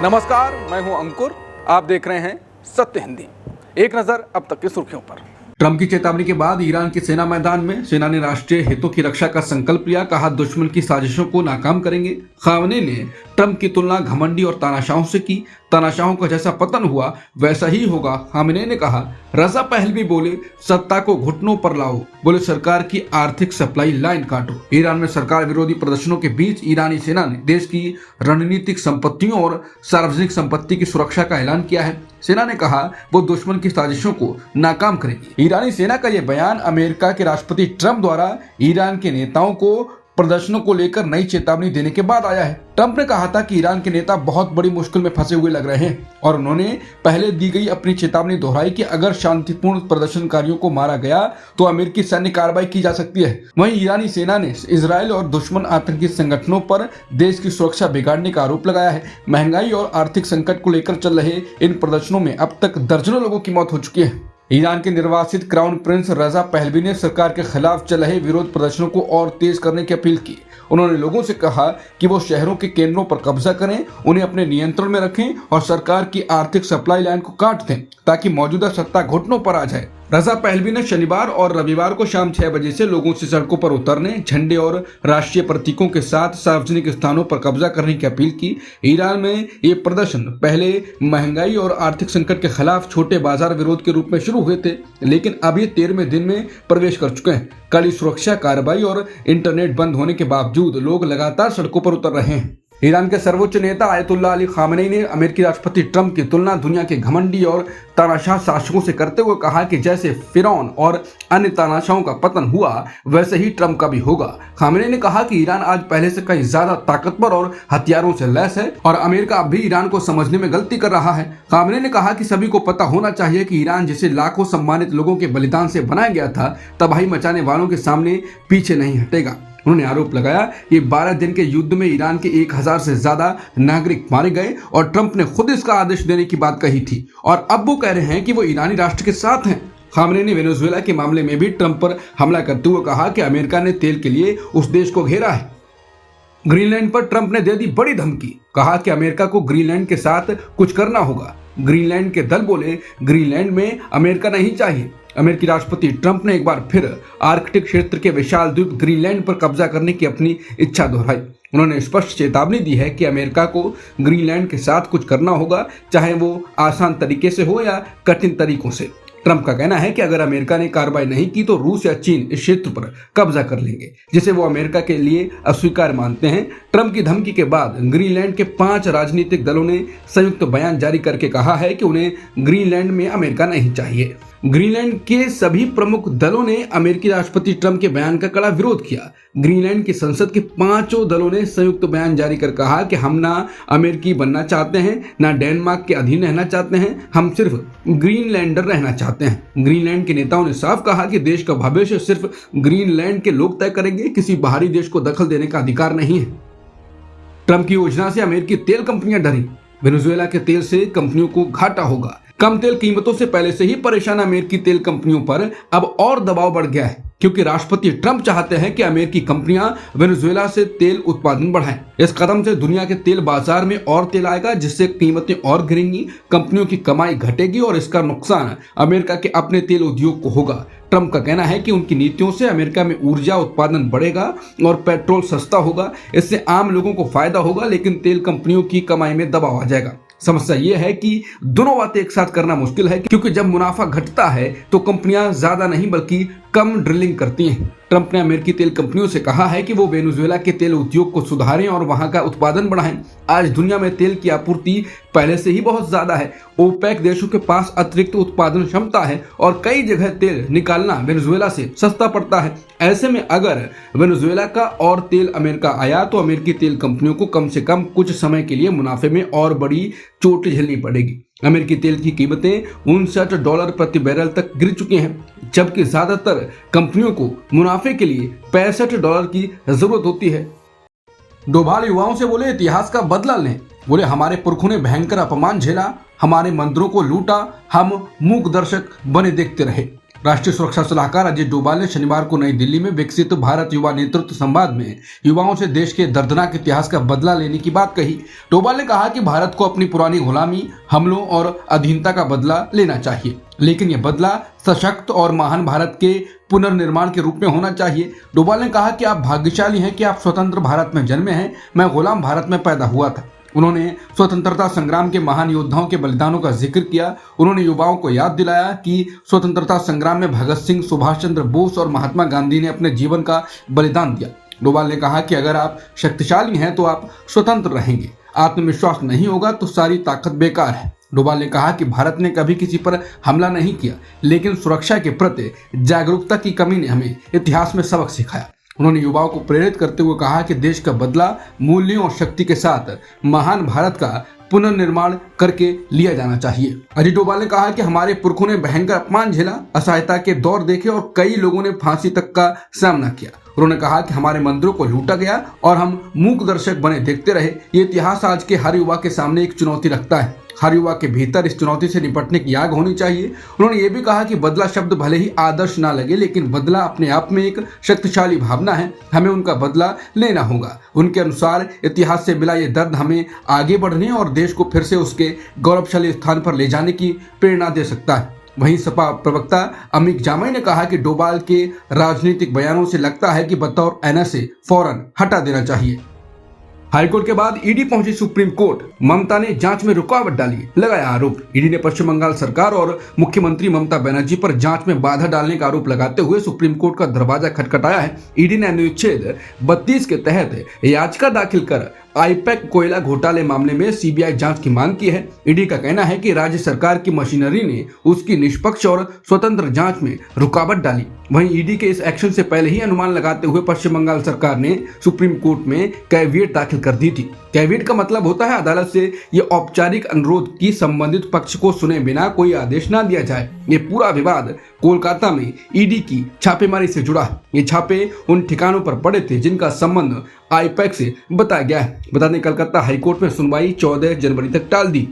नमस्कार, मैं हूं अंकुर। आप देख रहे हैं सत्य हिंदी। एक नजर अब तक की सुर्खियों पर। ट्रंप की चेतावनी के बाद ईरान की सेना मैदान में। सेना ने राष्ट्रीय हितों की रक्षा का संकल्प लिया, कहा दुश्मन की साजिशों को नाकाम करेंगे। खामनेई ने ट्रंप की तुलना घमंडी और तानाशाहों से की। तानाशाहों का जैसा पतन हुआ वैसा ही होगा। खामनेई ने कहा, रजा पहलवी बोले सत्ता को घुटनों पर लाओ, बोले सरकार की आर्थिक सप्लाई लाइन काटो। ईरान में सरकार विरोधी प्रदर्शनों के बीच ईरानी सेना ने देश की रणनीतिक संपत्तियों और सार्वजनिक संपत्ति की सुरक्षा का ऐलान किया है। सेना ने कहा वो दुश्मन की साजिशों को नाकाम करेगी। ईरानी सेना का यह बयान अमेरिका के राष्ट्रपति ट्रंप द्वारा ईरान के नेताओं को प्रदर्शनों को लेकर नई चेतावनी देने के बाद आया है। ट्रंप ने कहा था कि ईरान के नेता बहुत बड़ी मुश्किल में फंसे हुए लग रहे हैं और उन्होंने पहले दी गई अपनी चेतावनी दोहराई कि अगर शांतिपूर्ण प्रदर्शनकारियों को मारा गया तो अमेरिकी सैन्य कार्रवाई की जा सकती है। वहीं ईरानी सेना ने इजरायल और दुश्मन आतंकी संगठनों पर देश की सुरक्षा बिगाड़ने का आरोप लगाया है। महंगाई और आर्थिक संकट को लेकर चल रहे इन प्रदर्शनों में अब तक दर्जनों लोगों की मौत हो चुकी है। ईरान के निर्वासित क्राउन प्रिंस रजा पहलवी ने सरकार के खिलाफ चल रहे विरोध प्रदर्शनों को और तेज करने की अपील की। उन्होंने लोगों से कहा कि वो शहरों के केंद्रों पर कब्जा करें, उन्हें अपने नियंत्रण में रखें और सरकार की आर्थिक सप्लाई लाइन को काट दें ताकि मौजूदा सत्ता घुटनों पर आ जाए। रजा पहलवी ने शनिवार और रविवार को शाम 6 बजे से लोगों से सड़कों पर उतरने, झंडे और राष्ट्रीय प्रतीकों के साथ सार्वजनिक स्थानों पर कब्जा करने की अपील की। ईरान में ये प्रदर्शन पहले महंगाई और आर्थिक संकट के खिलाफ छोटे बाजार विरोध के रूप में शुरू हुए थे, लेकिन अब ये 13वें दिन में प्रवेश कर चुके हैं। कड़ी सुरक्षा कार्रवाई और इंटरनेट बंद होने के बावजूद लोग लगातार सड़कों पर उतर रहे हैं। ईरान के सर्वोच्च नेता आयतुल्लाह अली खामनेई ने अमेरिकी राष्ट्रपति ट्रंप की तुलना दुनिया के घमंडी और तानाशाह शासकों से करते हुए कहा कि जैसे फिरौन और अन्य तानाशाहों का पतन हुआ वैसे ही ट्रंप का भी होगा। खामनेई ने कहा कि ईरान आज पहले से कहीं ज्यादा ताकतवर और हथियारों से लैस है और अमेरिका अब भी ईरान को समझने में गलती कर रहा है। खामनेई ने कहा कि सभी को पता होना चाहिए कि ईरान जिसे लाखों सम्मानित लोगों के बलिदान से बनाया गया था, तबाही मचाने वालों के सामने पीछे नहीं हटेगा। उन्होंने आरोप लगाया कि 12 दिन के युद्ध में ईरान के 1000 से ज्यादा नागरिक मारे गए और ट्रंप ने खुद इसका आदेश देने की बात कही थी और अब वो कह रहे हैं कि वो ईरानी राष्ट्र के साथ हैं। खामनेई ने वेनेजुएला के मामले में भी ट्रंप पर हमला करते हुए कहा कि अमेरिका ने तेल के लिए उस देश को घेरा है। ग्रीनलैंड पर ट्रंप ने दे दी बड़ी धमकी, कहा कि अमेरिका को ग्रीनलैंड के साथ कुछ करना होगा। ग्रीनलैंड के दल बोले ग्रीनलैंड में अमेरिका नहीं चाहिए। अमेरिकी राष्ट्रपति ट्रंप ने एक बार फिर आर्कटिक क्षेत्र के विशाल द्वीप ग्रीनलैंड पर कब्जा करने की अपनी इच्छा दोहराई। उन्होंने स्पष्ट चेतावनी दी है कि अमेरिका को ग्रीनलैंड के साथ कुछ करना होगा, चाहे वो आसान तरीके से हो या कठिन तरीकों से। ट्रंप का कहना है कि अगर अमेरिका ने कार्रवाई नहीं की तो रूस या चीन इस क्षेत्र पर कब्जा कर लेंगे, जिसे वो अमेरिका के लिए अस्वीकार मानते हैं। ट्रंप की धमकी के बाद ग्रीनलैंड के 5 राजनीतिक दलों ने संयुक्त बयान जारी करके कहा है कि उन्हें ग्रीनलैंड में अमेरिका नहीं चाहिए। ग्रीनलैंड के सभी प्रमुख दलों ने अमेरिकी राष्ट्रपति ट्रंप के बयान का कड़ा विरोध किया। ग्रीनलैंड की संसद के 5 दलों ने संयुक्त बयान जारी कर कहा कि हम ना अमेरिकी बनना चाहते हैं, ना डेनमार्क के अधीन रहना चाहते हैं, हम सिर्फ ग्रीनलैंडर रहना चाहते हैं। ग्रीनलैंड के नेताओं ने साफ कहा कि देश का भविष्य सिर्फ ग्रीनलैंड के लोग तय करेंगे, किसी बाहरी देश को दखल देने का अधिकार नहीं है। ट्रंप की योजना से अमेरिकी तेल कंपनियां डरी। वेनेजुएला के तेल से कंपनियों को घाटा होगा। कम तेल कीमतों से पहले से ही परेशान अमेरिकी तेल कंपनियों पर अब और दबाव बढ़ गया है, क्योंकि राष्ट्रपति ट्रंप चाहते हैं कि अमेरिकी कंपनियां वेनेजुएला से तेल उत्पादन बढ़ाएं। इस कदम से दुनिया के तेल बाजार में और तेल आएगा, जिससे कीमतें और गिरेंगी, कंपनियों की कमाई घटेगी और इसका नुकसान अमेरिका के अपने तेल उद्योग को होगा। ट्रंप का कहना है कि उनकी नीतियों से अमेरिका में ऊर्जा उत्पादन बढ़ेगा और पेट्रोल सस्ता होगा। इससे आम लोगों को फायदा होगा, लेकिन तेल कंपनियों की कमाई में दबाव आ जाएगा। समस्या यह है कि दोनों बातें एक साथ करना मुश्किल है, क्योंकि जब मुनाफा घटता है तो कंपनियां ज्यादा नहीं बल्कि कम ड्रिलिंग करती हैं। ट्रंप ने अमेरिकी तेल कंपनियों से कहा है कि वो वेनेजुएला के तेल उद्योग को सुधारें और वहां का उत्पादन बढ़ाएं। आज दुनिया में तेल की आपूर्ति पहले से ही बहुत ज्यादा है। ओपेक देशों के पास अतिरिक्त उत्पादन क्षमता है और कई जगह तेल निकालना वेनेजुएला से सस्ता पड़ता है। ऐसे में अगर वेनेजुएला का और तेल अमेरिका आया तो अमेरिकी तेल कंपनियों को कम से कम कुछ समय के लिए मुनाफे में और बड़ी चोट झेलनी पड़ेगी। अमेरिकी तेल की कीमतें $59 प्रति बैरल तक गिर चुकी हैं, जबकि ज्यादातर कंपनियों को मुनाफे के लिए $65 की जरूरत होती है। डोभाल युवाओं से बोले इतिहास का बदला लें। बोले हमारे पुरखों ने भयंकर अपमान झेला, हमारे मंदिरों को लूटा, हम मूक दर्शक बने देखते रहे। राष्ट्रीय सुरक्षा सलाहकार अजीत डोभाल ने शनिवार को नई दिल्ली में विकसित भारत युवा नेतृत्व संवाद में युवाओं से देश के दर्दनाक इतिहास का बदला लेने की बात कही। डोभाल ने कहा कि भारत को अपनी पुरानी गुलामी, हमलों और अधीनता का बदला लेना चाहिए, लेकिन यह बदला सशक्त और महान भारत के पुनर्निर्माण के रूप में होना चाहिए। डोभाल ने कहा कि आप भाग्यशाली हैं कि आप स्वतंत्र भारत में जन्मे हैं। मैं गुलाम भारत में पैदा हुआ था। उन्होंने स्वतंत्रता संग्राम के महान योद्धाओं के बलिदानों का जिक्र किया। उन्होंने युवाओं को याद दिलाया कि स्वतंत्रता संग्राम में भगत सिंह, सुभाष चंद्र बोस और महात्मा गांधी ने अपने जीवन का बलिदान दिया। डोभाल ने कहा कि अगर आप शक्तिशाली हैं तो आप स्वतंत्र रहेंगे, आत्मविश्वास नहीं होगा तो सारी ताकत बेकार है। डोभाल ने कहा कि भारत ने कभी किसी पर हमला नहीं किया, लेकिन सुरक्षा के प्रति जागरूकता की कमी ने हमें इतिहास में सबक सिखाया। उन्होंने युवाओं को प्रेरित करते हुए कहा कि देश का बदला मूल्यों और शक्ति के साथ महान भारत का पुनर्निर्माण करके लिया जाना चाहिए। अजीत डोभाल ने कहा कि हमारे पुरखों ने भयंकर अपमान झेला, असहायता के दौर देखे और कई लोगों ने फांसी तक का सामना किया। उन्होंने कहा कि हमारे मंदिरों को लूटा गया और हम मूक दर्शक बने देखते रहे। ये इतिहास आज के हर युवा के सामने एक चुनौती रखता है। हर युवा के भीतर इस चुनौती से निपटने की आग होनी चाहिए। उन्होंने ये भी कहा कि बदला शब्द भले ही आदर्श ना लगे, लेकिन बदला अपने आप में एक शक्तिशाली भावना है। हमें उनका बदला लेना होगा। उनके अनुसार इतिहास से मिला ये दर्द हमें आगे बढ़ने और देश को फिर से उसके गौरवशाली स्थान पर ले जाने की प्रेरणा दे सकता है। वहीं सपा प्रवक्ता अमित जामई ने कहा कि डोभाल के राजनीतिक बयानों से लगता है कि बतौर एनएसए फौरन हटा देना चाहिए। हाईकोर्ट के बाद ईडी पहुंची सुप्रीम कोर्ट। ममता ने जांच में रुकावट डाली, लगाया आरोप। ईडी ने पश्चिम बंगाल सरकार और मुख्यमंत्री ममता बनर्जी पर जांच में बाधा डालने का आरोप लगाते हुए सुप्रीम कोर्ट का दरवाजा खटखटाया है। ईडी ने अनुच्छेद 32 के तहत याचिका दाखिल कर आईपैक कोयला घोटाले मामले में सीबीआई जांच की मांग की है। ईडी का कहना है कि राज्य सरकार की मशीनरी ने उसकी निष्पक्ष और स्वतंत्र जांच में रुकावट डाली। वहीं ईडी के इस एक्शन से पहले ही अनुमान लगाते हुए पश्चिम बंगाल सरकार ने सुप्रीम कोर्ट में कैविएट दाखिल कर दी थी। कैविएट का मतलब होता है अदालत से यह औपचारिक अनुरोध की संबंधित पक्ष को सुने बिना कोई आदेश न दिया जाए। ये पूरा विवाद कोलकाता में ईडी की छापेमारी से जुड़ा है। ये छापे उन ठिकानों पर पड़े थे जिनका संबंध आईपैक से बताया गया है। बता दें, कलकत्ता हाईकोर्ट में सुनवाई 14 जनवरी तक टाल दी।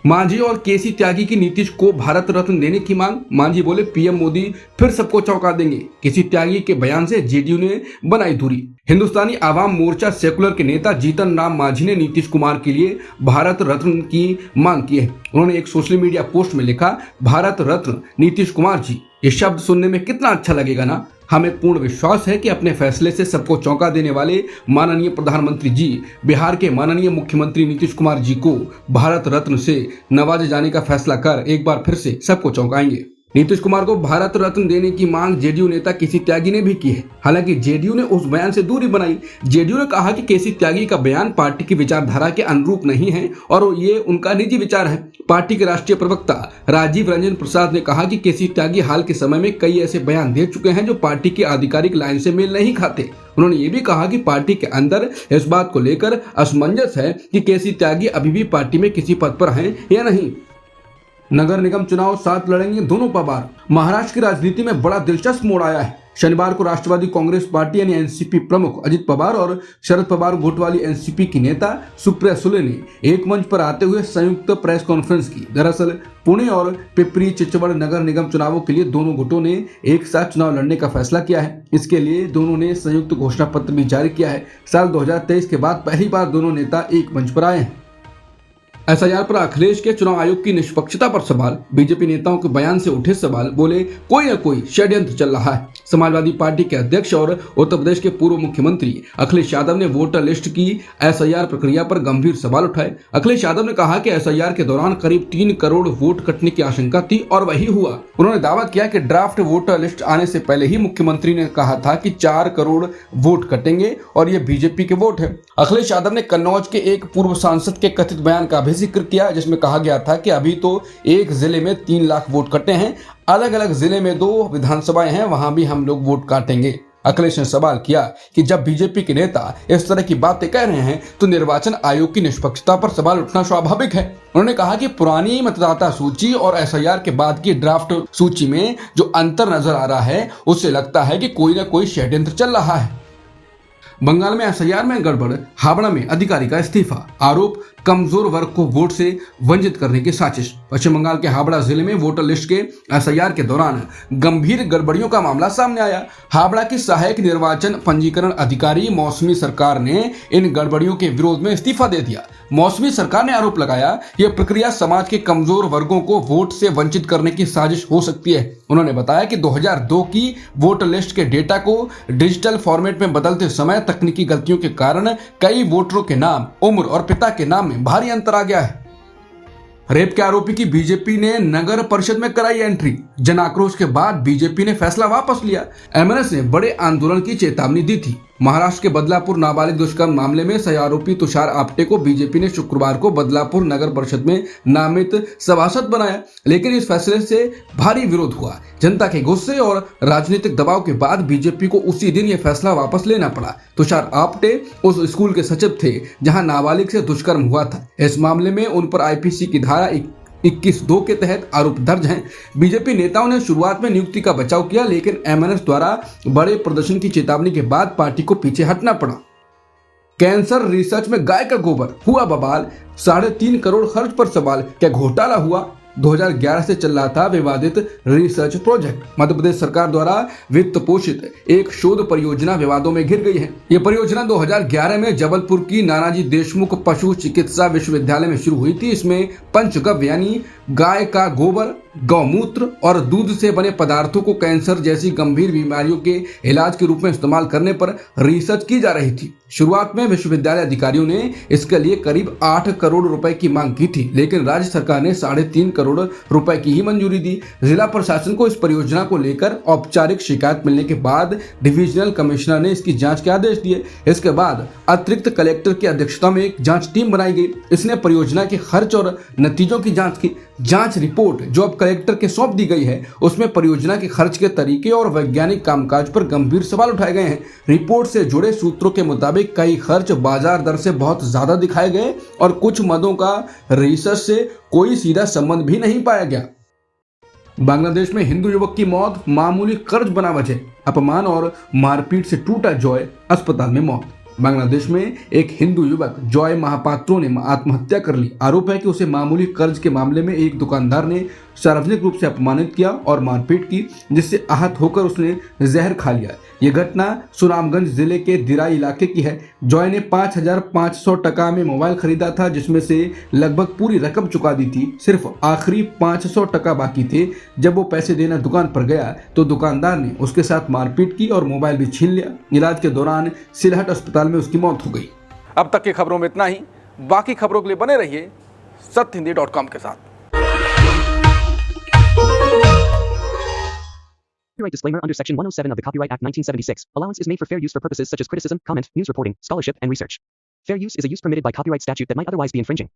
मांझी और केसी त्यागी की नीतीश को भारत रत्न देने की मांग। मांझी बोले पीएम मोदी फिर सबको चौंका देंगे। केसी त्यागी के बयान से जेडीयू ने बनाई दूरी। हिंदुस्तानी आवाम मोर्चा सेकुलर के नेता जीतन राम मांझी ने नीतीश कुमार के लिए भारत रत्न की मांग की है। उन्होंने एक सोशल मीडिया पोस्ट में लिखा, भारत रत्न नीतीश कुमार जी, ये शब्द सुनने में कितना अच्छा लगेगा ना। हमें पूर्ण विश्वास है कि अपने फैसले से सबको चौंका देने वाले माननीय प्रधानमंत्री जी, बिहार के माननीय मुख्यमंत्री नीतीश कुमार जी को भारत रत्न से नवाजे जाने का फैसला कर एक बार फिर से सबको चौंकाएंगे। नीतीश कुमार को भारत रत्न देने की मांग जेडीयू नेता केसी त्यागी ने भी की है। हालांकि जेडीयू ने उस बयान से दूरी बनाई। जेडीयू ने कहा कि केसी त्यागी का बयान पार्टी की विचारधारा के अनुरूप नहीं है और ये उनका निजी विचार है। पार्टी के राष्ट्रीय प्रवक्ता राजीव रंजन प्रसाद ने कहा कि केसी त्यागी हाल के समय में कई ऐसे बयान दे चुके हैं जो पार्टी की आधिकारिक लाइन से मेल नहीं खाते। उन्होंने ये भी कहा कि पार्टी के अंदर इस बात को लेकर असमंजस है कि केसी त्यागी अभी भी पार्टी में किसी पद पर हैं या नहीं। नगर निगम चुनाव साथ लड़ेंगे दोनों पवार। महाराष्ट्र की राजनीति में बड़ा दिलचस्प मोड़ आया है। शनिवार को राष्ट्रवादी कांग्रेस पार्टी यानी एनसीपी प्रमुख अजित पवार और शरद पवार गुट वाली एनसीपी की नेता सुप्रिया सुले ने एक मंच पर आते हुए संयुक्त प्रेस कॉन्फ्रेंस की। दरअसल पुणे और पिपरी चिंचवड़ नगर निगम चुनावों के लिए दोनों गुटों ने एक साथ चुनाव लड़ने का फैसला किया है। इसके लिए दोनों ने संयुक्त घोषणा पत्र भी जारी किया है। साल 2023 के बाद पहली बार दोनों नेता एक मंच पर आए हैं। एसआईआर पर अखिलेश के चुनाव आयोग की निष्पक्षता पर सवाल। बीजेपी नेताओं के बयान से उठे सवाल, बोले कोई न कोई षड्यंत्र चल रहा है। समाजवादी पार्टी के अध्यक्ष और उत्तर प्रदेश के पूर्व मुख्यमंत्री अखिलेश यादव ने वोटर लिस्ट की एसआईआर प्रक्रिया पर गंभीर सवाल उठाए। अखिलेश यादव ने कहा कि एसआईआर के दौरान करीब 3 करोड़ वोट कटने की आशंका थी और वही हुआ। उन्होंने दावा किया कि ड्राफ्ट वोटर लिस्ट आने से पहले ही मुख्यमंत्री ने कहा था कि 4 करोड़ वोट कटेंगे और ये बीजेपी के वोट है। अखिलेश यादव ने कन्नौज के एक पूर्व सांसद के कथित बयान का भी जिक्र किया, जिसमें कहा गया था कि अभी तो एक जिले में 3 लाख वोट कटे हैं, अलग अलग जिले में 2 विधानसभाएं हैं, वहां भी हम लोग वोट काटेंगे। अखिलेश ने सवाल किया कि जब बीजेपी के नेता इस तरह की बातें कह रहे हैं तो निर्वाचन आयोग की निष्पक्षता पर सवाल उठना स्वाभाविक है। उन्होंने कहा कि पुरानी मतदाता सूची और एसआईआर के बाद की ड्राफ्ट सूची में जो अंतर नजर आ रहा है उससे लगता है कि कोई न कोई षड्यंत्र चल रहा है। बंगाल में एसआईआर में गड़बड़, हावड़ा में अधिकारी का इस्तीफा, आरोप कमजोर वर्ग को वोट से वंचित करने की साजिश। पश्चिम बंगाल के हावड़ा जिले में वोटर लिस्ट के एसआईआर के दौरान गंभीर गड़बड़ियों का मामला सामने आया। हावड़ा की सहायक निर्वाचन पंजीकरण अधिकारी मौसमी सरकार ने इन गड़बड़ियों के विरोध में इस्तीफा दे दिया। मौसमी सरकार ने आरोप लगाया यह प्रक्रिया समाज के कमजोर वर्गों को वोट से वंचित करने की साजिश हो सकती है। उन्होंने बताया कि 2002 की वोटर लिस्ट के डेटा को डिजिटल फॉर्मेट में बदलते समय तकनीकी गलतियों के कारण कई वोटरों के नाम, उम्र और पिता के नाम में भारी अंतर आ गया है। रेप के आरोपी की बीजेपी ने नगर परिषद में कराई एंट्री। जन आक्रोश के बाद बीजेपी ने फैसला वापस लिया। एमएनएस ने बड़े आंदोलन की चेतावनी दी थी। महाराष्ट्र के बदलापुर नाबालिग दुष्कर्म मामले में सह आरोपी तुषार आपटे को बीजेपी ने शुक्रवार को बदलापुर नगर परिषद में नामित सभासद बनाया, लेकिन इस फैसले से भारी विरोध हुआ। जनता के गुस्से और राजनीतिक दबाव के बाद बीजेपी को उसी दिन यह फैसला वापस लेना पड़ा। तुषार आपटे उस स्कूल के सचिव थे जहां नाबालिग से दुष्कर्म हुआ था। इस मामले में उन पर आईपीसी की धारा 21(2) के तहत आरोप दर्ज हैं। बीजेपी नेताओं ने शुरुआत में नियुक्ति का बचाव किया, लेकिन एमएनएस द्वारा बड़े प्रदर्शन की चेतावनी के बाद पार्टी को पीछे हटना पड़ा। कैंसर रिसर्च में गाय का गोबर हुआ बवाल, 3.5 करोड़ खर्च पर सवाल, क्या घोटाला हुआ? 2011 से चल रहा था विवादित रिसर्च प्रोजेक्ट। मध्य प्रदेश सरकार द्वारा वित्त पोषित एक शोध परियोजना विवादों में घिर गई है। यह परियोजना 2011 में जबलपुर की नानाजी देशमुख पशु चिकित्सा विश्वविद्यालय में शुरू हुई थी। इसमें पंचगव्य यानी गाय का गोबर, गौमूत्र और दूध से बने पदार्थों को कैंसर जैसी गंभीर बीमारियों के इलाज के रूप में इस्तेमाल करने पर रिसर्च की जा रही थी। शुरुआत में विश्वविद्यालय अधिकारियों ने इसके लिए करीब 8 करोड़ रुपए की मांग की थी, लेकिन राज्य सरकार ने 3.5 करोड़ रुपए की ही मंजूरी दी। जिला प्रशासन को इस परियोजना को लेकर औपचारिक शिकायत मिलने के बाद डिविजनल कमिश्नर ने इसकी जांच के आदेश दिए। इसके बाद अतिरिक्त कलेक्टर की अध्यक्षता में एक जांच टीम बनाई गई। इसने परियोजना के खर्च और नतीजों की जांच की। जांच रिपोर्ट जो अब कलेक्टर के सौंप दी गई है, उसमें परियोजना के खर्च के तरीके और वैज्ञानिक कामकाज पर गंभीर सवाल उठाए गए हैं। रिपोर्ट से जुड़े सूत्रों के मुताबिक कई खर्च बाजार दर से बहुत ज्यादा दिखाए गए और कुछ मदों का रिसर्च से कोई सीधा संबंध भी नहीं पाया गया। बांग्लादेश में हिंदू युवक की मौत, मामूली कर्ज बना वजह, अपमान और मारपीट से टूटा जॉय, अस्पताल में मौत। बांग्लादेश में एक हिंदू युवक जॉय महापात्रो ने आत्महत्या कर ली। आरोप है कि उसे मामूली कर्ज के मामले में एक दुकानदार ने सार्वजनिक रूप से अपमानित किया और मारपीट की, जिससे आहत होकर उसने जहर खा लिया। यह घटना सुनामगंज जिले के दिराई इलाके की है। जॉय ने 5,500 टका में मोबाइल खरीदा था, जिसमें से लगभग पूरी रकम चुका दी थी। सिर्फ आखिरी 500 टका बाकी थे। जब वो पैसे देना दुकान पर गया तो दुकानदार ने उसके साथ मारपीट की और मोबाइल भी छीन लिया। इलाज के दौरान सिलहट अस्पताल में उसकी मौत हो गई। अब तक की खबरों में इतना ही। बाकी खबरों के लिए बने रहिए सत्यहिंदी.com के साथ। Copyright disclaimer under Section 107 of the Copyright Act 1976. Allowance is made for fair use for purposes such as criticism, comment, news reporting, scholarship, and research. Fair use is a use permitted by copyright statute that might otherwise be infringing.